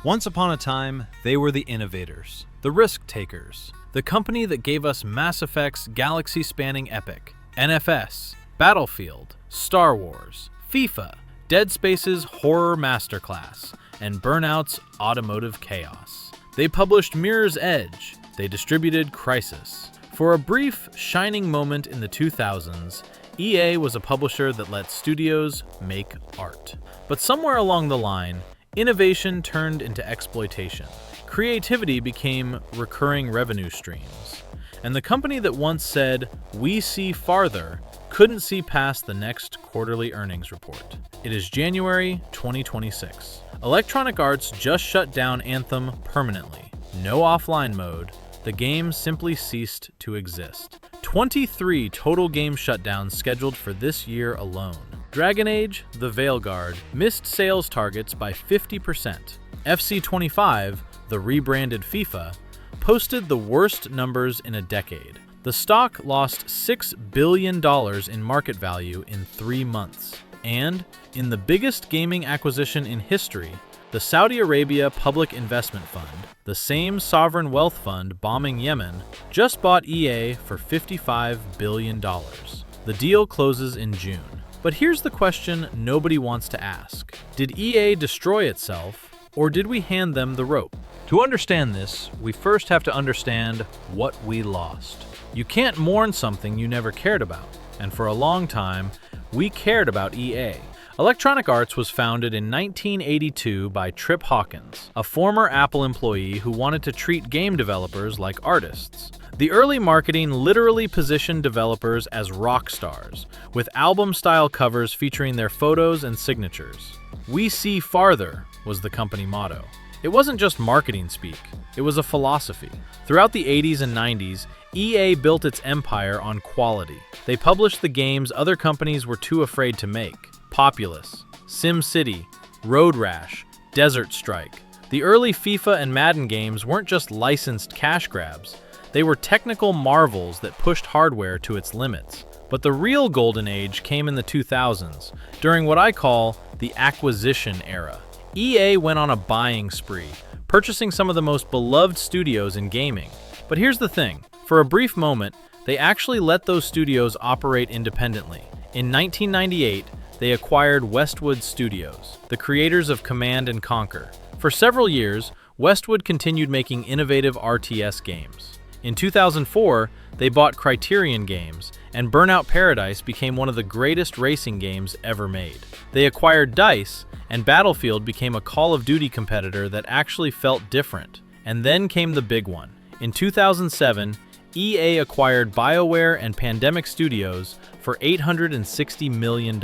Once upon a time, they were the innovators, the risk-takers, the company that gave us Mass Effect's galaxy-spanning epic, NFS, Battlefield, Star Wars, FIFA, Dead Space's horror masterclass, and Burnout's automotive chaos. They published Mirror's Edge. They distributed Crisis. For a brief, shining moment in the 2000s, EA was a publisher that let studios make art. But somewhere along the line, innovation turned into exploitation. Creativity became recurring revenue streams. And the company that once said, "We see farther," couldn't see past the next quarterly earnings report. It is January 2026. Electronic Arts just shut down Anthem permanently. No offline mode. The game simply ceased to exist. 23 total game shutdowns scheduled for this year alone. Dragon Age, The Veilguard, missed sales targets by 50%. FC 25, the rebranded FIFA, posted the worst numbers in a decade. The stock lost $6 billion in market value in 3 months. And, in the biggest gaming acquisition in history, the Saudi Arabia Public Investment Fund, the same sovereign wealth fund bombing Yemen, just bought EA for $55 billion. The deal closes in June. But here's the question nobody wants to ask. Did EA destroy itself, or did we hand them the rope? To understand this, we first have to understand what we lost. You can't mourn something you never cared about, and for a long time, we cared about EA. Electronic Arts was founded in 1982 by Trip Hawkins, a former Apple employee who wanted to treat game developers like artists. The early marketing literally positioned developers as rock stars, with album-style covers featuring their photos and signatures. "We see farther" was the company motto. It wasn't just marketing speak, it was a philosophy. Throughout the 80s and 90s, EA built its empire on quality. They published the games other companies were too afraid to make. Populous, SimCity, Road Rash, Desert Strike. The early FIFA and Madden games weren't just licensed cash grabs. They were technical marvels that pushed hardware to its limits. But the real golden age came in the 2000s, during what I call the acquisition era. EA went on a buying spree, purchasing some of the most beloved studios in gaming. But here's the thing, for a brief moment, they actually let those studios operate independently. In 1998, they acquired Westwood Studios, the creators of Command & Conquer. For several years, Westwood continued making innovative RTS games. In 2004, they bought Criterion Games, and Burnout Paradise became one of the greatest racing games ever made. They acquired DICE, and Battlefield became a Call of Duty competitor that actually felt different. And then came the big one. In 2007, EA acquired BioWare and Pandemic Studios for $860 million.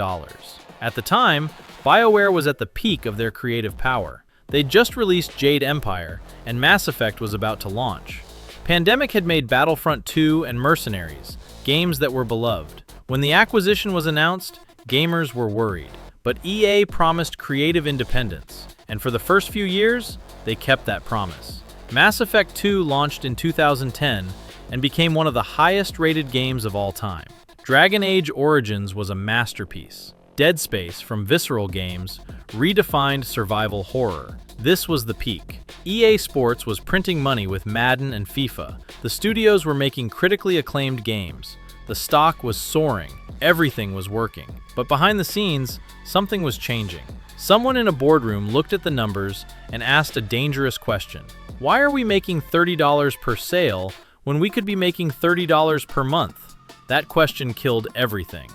At the time, BioWare was at the peak of their creative power. They'd just released Jade Empire, and Mass Effect was about to launch. Pandemic had made Battlefront II and Mercenaries, games that were beloved. When the acquisition was announced, gamers were worried. But EA promised creative independence, and for the first few years, they kept that promise. Mass Effect 2 launched in 2010 and became one of the highest-rated games of all time. Dragon Age Origins was a masterpiece. Dead Space from Visceral Games redefined survival horror. This was the peak. EA Sports was printing money with Madden and FIFA. The studios were making critically acclaimed games. The stock was soaring. Everything was working. But behind the scenes, something was changing. Someone in a boardroom looked at the numbers and asked a dangerous question. Why are we making $30 per sale when we could be making $30 per month? That question killed everything.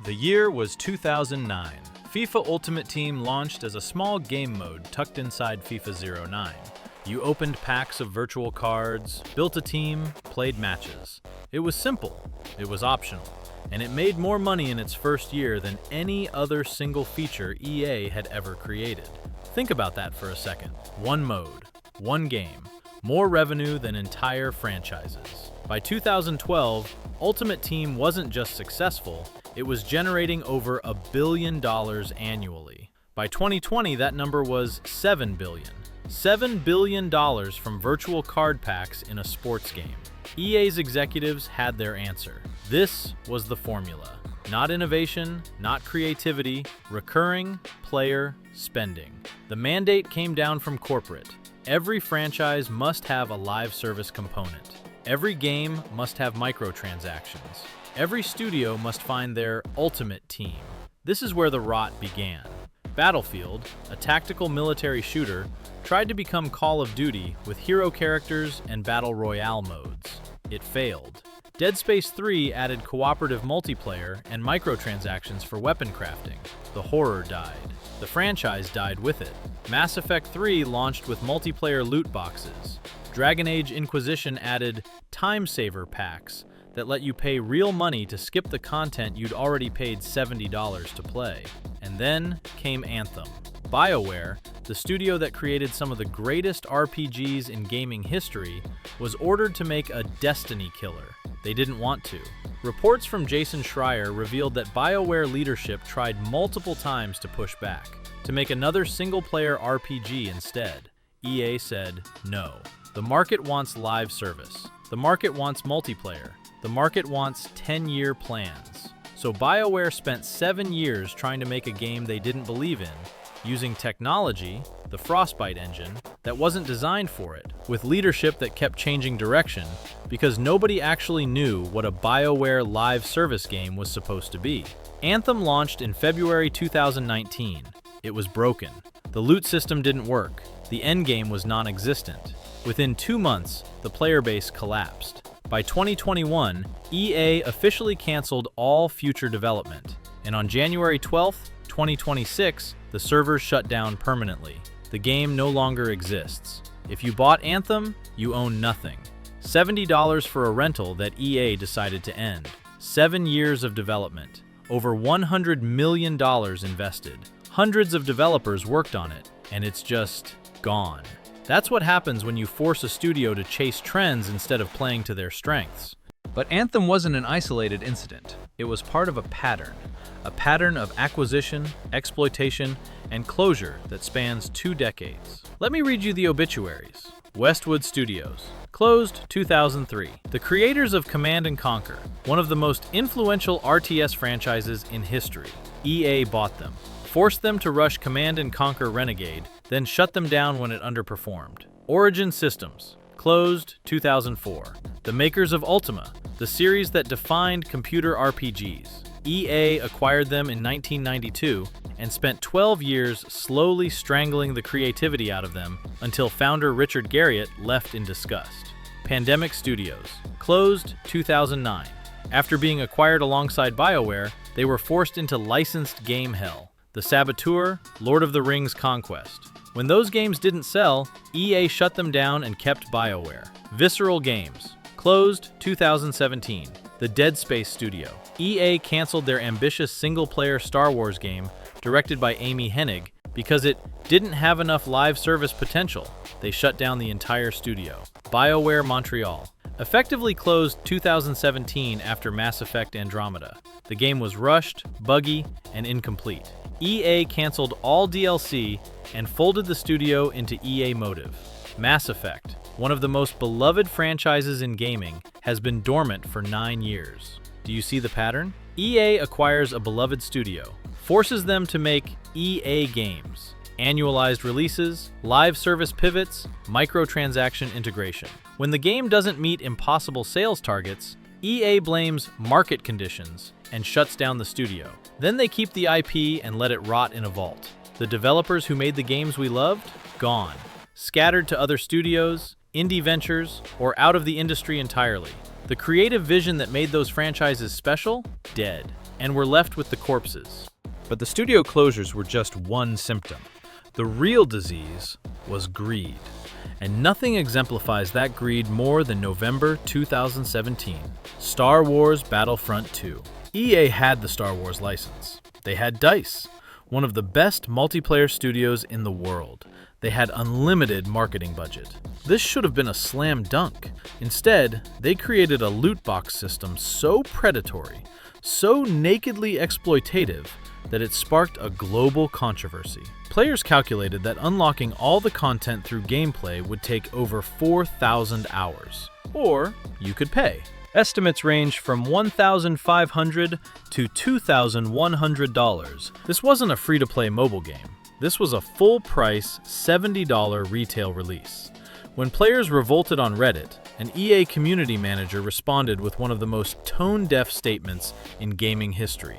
The year was 2009. FIFA Ultimate Team launched as a small game mode tucked inside FIFA 09. You opened packs of virtual cards, built a team, played matches. It was simple, it was optional, and it made more money in its first year than any other single feature EA had ever created. Think about that for a second. One mode, one game, more revenue than entire franchises. By 2012, Ultimate Team wasn't just successful, it was generating over $1 billion annually. By 2020, that number was $7 billion. $7 billion from virtual card packs in a sports game. EA's executives had their answer. This was the formula. Not innovation, not creativity, recurring player spending. The mandate came down from corporate. Every franchise must have a live service component. Every game must have microtransactions. Every studio must find their ultimate team. This is where the rot began. Battlefield, a tactical military shooter, tried to become Call of Duty with hero characters and battle royale modes. It failed. Dead Space 3 added cooperative multiplayer and microtransactions for weapon crafting. The horror died. The franchise died with it. Mass Effect 3 launched with multiplayer loot boxes. Dragon Age Inquisition added time saver packs that let you pay real money to skip the content you'd already paid $70 to play. And then came Anthem. BioWare, the studio that created some of the greatest RPGs in gaming history, was ordered to make a Destiny killer. They didn't want to. Reports from Jason Schreier revealed that BioWare leadership tried multiple times to push back, to make another single-player RPG instead. EA said no. The market wants live service. The market wants multiplayer. The market wants 10-year plans. So BioWare spent 7 years trying to make a game they didn't believe in, using technology, the Frostbite engine, that wasn't designed for it, with leadership that kept changing direction, because nobody actually knew what a BioWare live service game was supposed to be. Anthem launched in February 2019. It was broken. The loot system didn't work. The endgame was non-existent. Within 2 months, the player base collapsed. By 2021, EA officially canceled all future development, and on January 12, 2026, the servers shut down permanently. The game no longer exists. If you bought Anthem, you own nothing. $70 for a rental that EA decided to end. 7 years of development. Over $100 million invested. Hundreds of developers worked on it, and it's just gone. That's what happens when you force a studio to chase trends instead of playing to their strengths. But Anthem wasn't an isolated incident. It was part of a pattern of acquisition, exploitation, and closure that spans 2 decades. Let me read you the obituaries. Westwood Studios. Closed 2003. The creators of Command & Conquer, one of the most influential RTS franchises in history. EA bought them, forced them to rush Command & Conquer Renegade, then shut them down when it underperformed. Origin Systems. Closed 2004. The makers of Ultima, the series that defined computer RPGs. EA acquired them in 1992 and spent 12 years slowly strangling the creativity out of them until founder Richard Garriott left in disgust. Pandemic Studios. Closed 2009. After being acquired alongside BioWare, they were forced into licensed game hell. The Saboteur, Lord of the Rings Conquest. When those games didn't sell, EA shut them down and kept BioWare. Visceral Games. Closed 2017. The Dead Space studio. EA canceled their ambitious single-player Star Wars game directed by Amy Hennig because it didn't have enough live service potential. They shut down the entire studio. BioWare Montreal. Effectively closed 2017 after Mass Effect Andromeda. The game was rushed, buggy, and incomplete. EA canceled all DLC and folded the studio into EA Motive. Mass Effect, one of the most beloved franchises in gaming, has been dormant for 9 years. Do you see the pattern? EA acquires a beloved studio, forces them to make EA games, annualized releases, live service pivots, microtransaction integration. When the game doesn't meet impossible sales targets, EA blames market conditions and shuts down the studio. Then they keep the IP and let it rot in a vault. The developers who made the games we loved? Gone. Scattered to other studios, indie ventures, or out of the industry entirely. The creative vision that made those franchises special? Dead. And we're left with the corpses. But the studio closures were just one symptom. The real disease was greed. And nothing exemplifies that greed more than November 2017. Star Wars Battlefront II. EA had the Star Wars license. They had DICE, one of the best multiplayer studios in the world. They had unlimited marketing budget. This should have been a slam dunk. Instead, they created a loot box system so predatory, so nakedly exploitative, that it sparked a global controversy. Players calculated that unlocking all the content through gameplay would take over 4,000 hours. Or you could pay. Estimates range from $1,500 to $2,100. This wasn't a free-to-play mobile game. This was a full-price $70 retail release. When players revolted on Reddit, an EA community manager responded with one of the most tone-deaf statements in gaming history.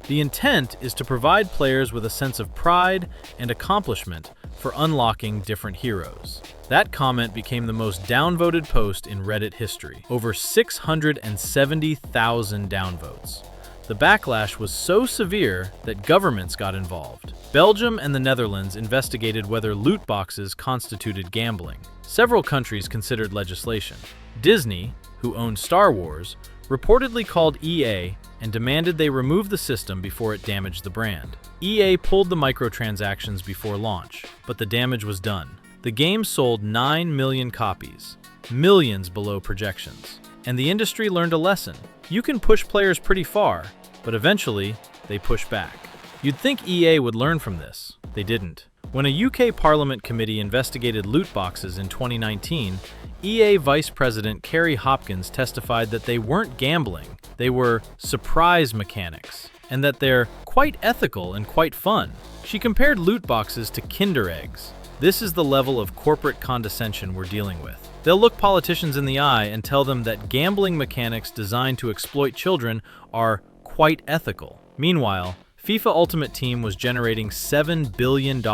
The intent is to provide players with a sense of pride and accomplishment for unlocking different heroes. That comment became the most downvoted post in Reddit history, over 670,000 downvotes. The backlash was so severe that governments got involved. Belgium and the Netherlands investigated whether loot boxes constituted gambling. Several countries considered legislation. Disney, who owned Star Wars, reportedly called EA and demanded they remove the system before it damaged the brand. EA pulled the microtransactions before launch, but the damage was done. The game sold 9 million copies, millions below projections. And the industry learned a lesson. You can push players pretty far, but eventually, they push back. You'd think EA would learn from this. They didn't. When a UK Parliament committee investigated loot boxes in 2019, EA Vice President Kerry Hopkins testified that they weren't gambling, they were surprise mechanics, and that they're quite ethical and quite fun. She compared loot boxes to Kinder eggs. This is the level of corporate condescension we're dealing with. They'll look politicians in the eye and tell them that gambling mechanics designed to exploit children are quite ethical. Meanwhile, FIFA Ultimate Team was generating $7 billion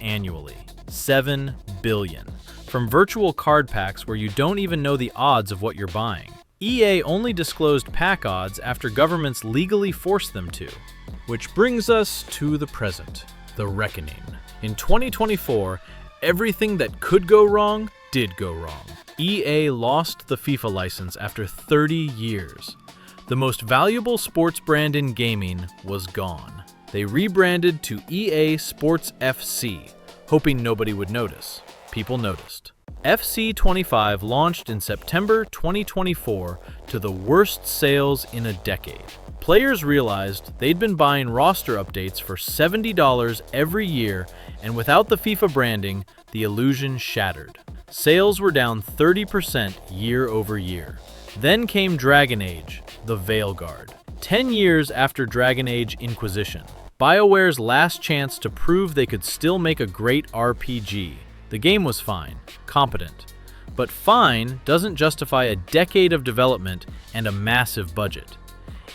annually. $7 billion. From virtual card packs where you don't even know the odds of what you're buying. EA only disclosed pack odds after governments legally forced them to. Which brings us to the present, the reckoning. In 2024, everything that could go wrong did go wrong. EA lost the FIFA license after 30 years. The most valuable sports brand in gaming was gone. They rebranded to EA Sports FC, hoping nobody would notice. People noticed. FC 25 launched in September 2024 to the worst sales in a decade. Players realized they'd been buying roster updates for $70 every year, and without the FIFA branding, the illusion shattered. Sales were down 30% year over year. Then came Dragon Age, the Veilguard. 10 years after Dragon Age Inquisition, BioWare's last chance to prove they could still make a great RPG. The game was fine, competent. But fine doesn't justify a decade of development and a massive budget.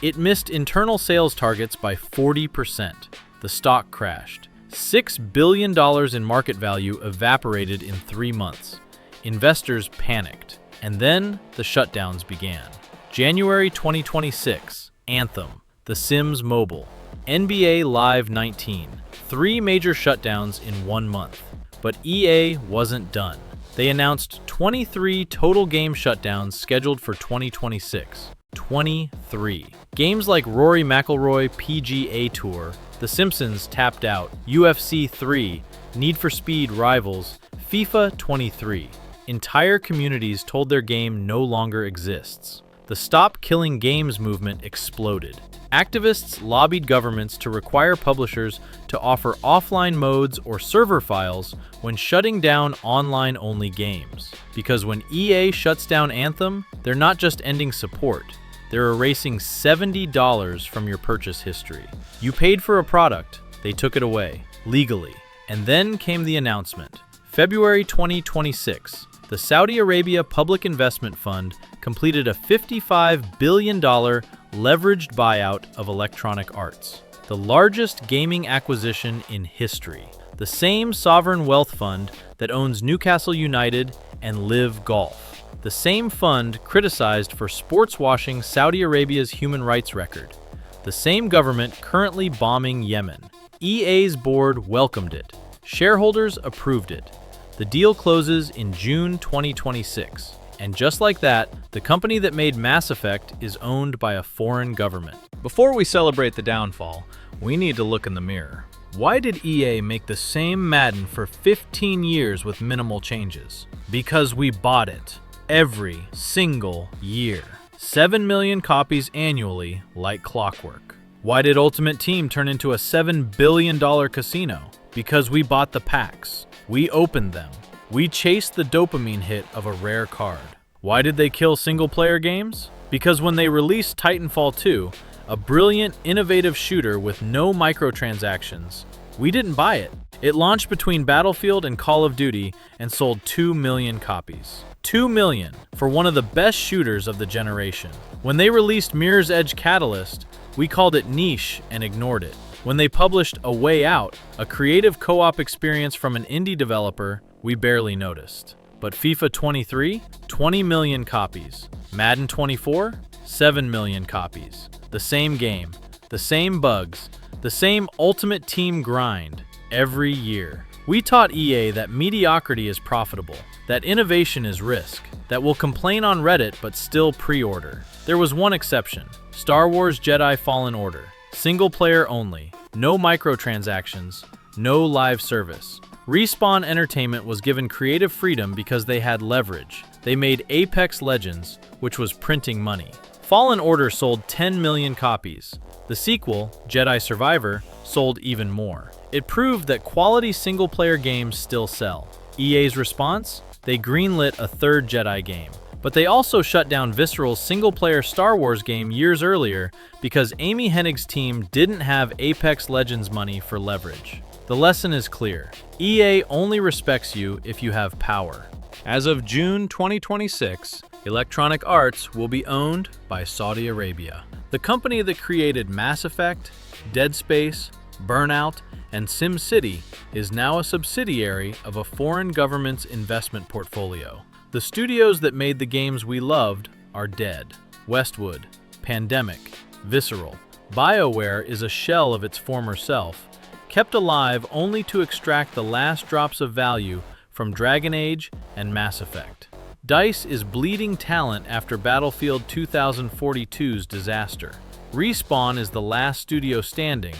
It missed internal sales targets by 40%. The stock crashed. $6 billion in market value evaporated in 3 months. Investors panicked. And then the shutdowns began. January 2026, Anthem, The Sims Mobile, NBA Live 19. 3 major shutdowns in 1 month. But EA wasn't done. They announced 23 total game shutdowns scheduled for 2026. 23. Games like Rory McIlroy PGA Tour, The Simpsons Tapped Out, UFC 3, Need for Speed Rivals, FIFA 23. Entire communities told their game no longer exists. The Stop Killing Games movement exploded. Activists lobbied governments to require publishers to offer offline modes or server files when shutting down online-only games. Because when EA shuts down Anthem, they're not just ending support, they're erasing $70 from your purchase history. You paid for a product, they took it away, legally. And then came the announcement. February 2026. The Saudi Arabia Public Investment Fund completed a $55 billion leveraged buyout of Electronic Arts, the largest gaming acquisition in history. The same sovereign wealth fund that owns Newcastle United and Live Golf. The same fund criticized for sports washing Saudi Arabia's human rights record. The same government currently bombing Yemen. EA's board welcomed it. Shareholders approved it. The deal closes in June 2026. And just like that, the company that made Mass Effect is owned by a foreign government. Before we celebrate the downfall, we need to look in the mirror. Why did EA make the same Madden for 15 years with minimal changes? Because we bought it. Every single year. 7 million copies annually, like clockwork. Why did Ultimate Team turn into a $7 billion casino? Because we bought the packs. We opened them. We chased the dopamine hit of a rare card. Why did they kill single-player games? Because when they released Titanfall 2, a brilliant, innovative shooter with no microtransactions, we didn't buy it. It launched between Battlefield and Call of Duty and sold 2 million copies. 2 million for one of the best shooters of the generation. When they released Mirror's Edge Catalyst, we called it niche and ignored it. When they published A Way Out, a creative co-op experience from an indie developer, we barely noticed. But FIFA 23, 20 million copies. Madden 24, 7 million copies. The same game, the same bugs, the same Ultimate Team grind every year. We taught EA that mediocrity is profitable, that innovation is risk, that we'll complain on Reddit but still pre-order. There was one exception: Star Wars Jedi Fallen Order. Single player only, no microtransactions, no live service. Respawn Entertainment was given creative freedom because they had leverage. They made Apex Legends, which was printing money. Fallen Order sold 10 million copies. The sequel, Jedi Survivor, sold even more. It proved that quality single-player games still sell. EA's response? They greenlit a third Jedi game. But they also shut down Visceral's single-player Star Wars game years earlier because Amy Hennig's team didn't have Apex Legends money for leverage. The lesson is clear. EA only respects you if you have power. As of June 2026, Electronic Arts will be owned by Saudi Arabia. The company that created Mass Effect, Dead Space, Burnout, and SimCity is now a subsidiary of a foreign government's investment portfolio. The studios that made the games we loved are dead. Westwood, Pandemic, Visceral. BioWare is a shell of its former self, kept alive only to extract the last drops of value from Dragon Age and Mass Effect. DICE is bleeding talent after Battlefield 2042's disaster. Respawn is the last studio standing,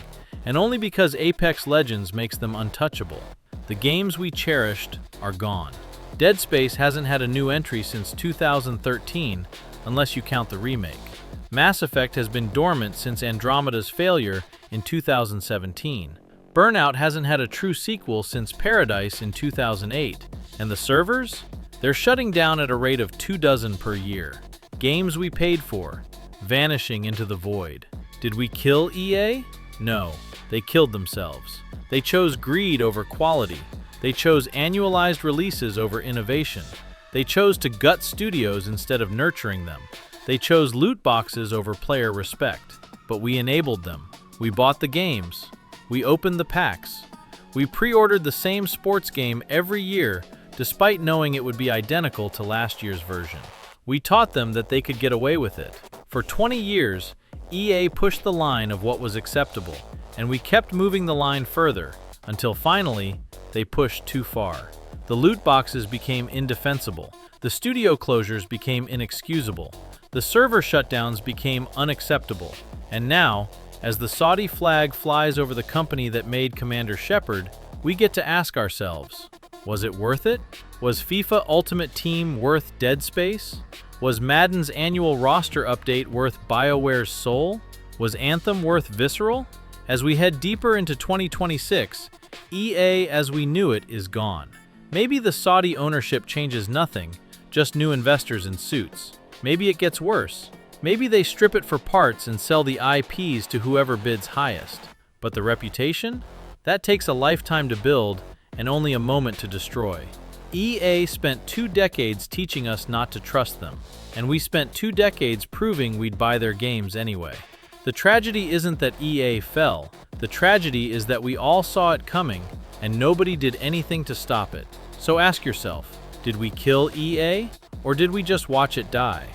and only because Apex Legends makes them untouchable. The games we cherished are gone. Dead Space hasn't had a new entry since 2013, unless you count the remake. Mass Effect has been dormant since Andromeda's failure in 2017. Burnout hasn't had a true sequel since Paradise in 2008. And the servers? They're shutting down at a rate of 24 per year. Games we paid for, vanishing into the void. Did we kill EA? No, they killed themselves. They chose greed over quality. They chose annualized releases over innovation. They chose to gut studios instead of nurturing them. They chose loot boxes over player respect. But we enabled them. We bought the games. We opened the packs. We pre-ordered the same sports game every year, despite knowing it would be identical to last year's version. We taught them that they could get away with it. For 20 years, EA pushed the line of what was acceptable, and we kept moving the line further, until finally, they pushed too far. The loot boxes became indefensible. The studio closures became inexcusable. The server shutdowns became unacceptable. And now, as the Saudi flag flies over the company that made Commander Shepard, we get to ask ourselves, was it worth it? Was FIFA Ultimate Team worth Dead Space? Was Madden's annual roster update worth BioWare's soul? Was Anthem worth Visceral? As we head deeper into 2026, EA as we knew it is gone. Maybe the Saudi ownership changes nothing, just new investors in suits. Maybe it gets worse. Maybe they strip it for parts and sell the IPs to whoever bids highest. But the reputation? That takes a lifetime to build and only a moment to destroy. EA spent 2 decades teaching us not to trust them, and we spent 2 decades proving we'd buy their games anyway. The tragedy isn't that EA fell. The tragedy is that we all saw it coming, and nobody did anything to stop it. So ask yourself, did we kill EA, or did we just watch it die?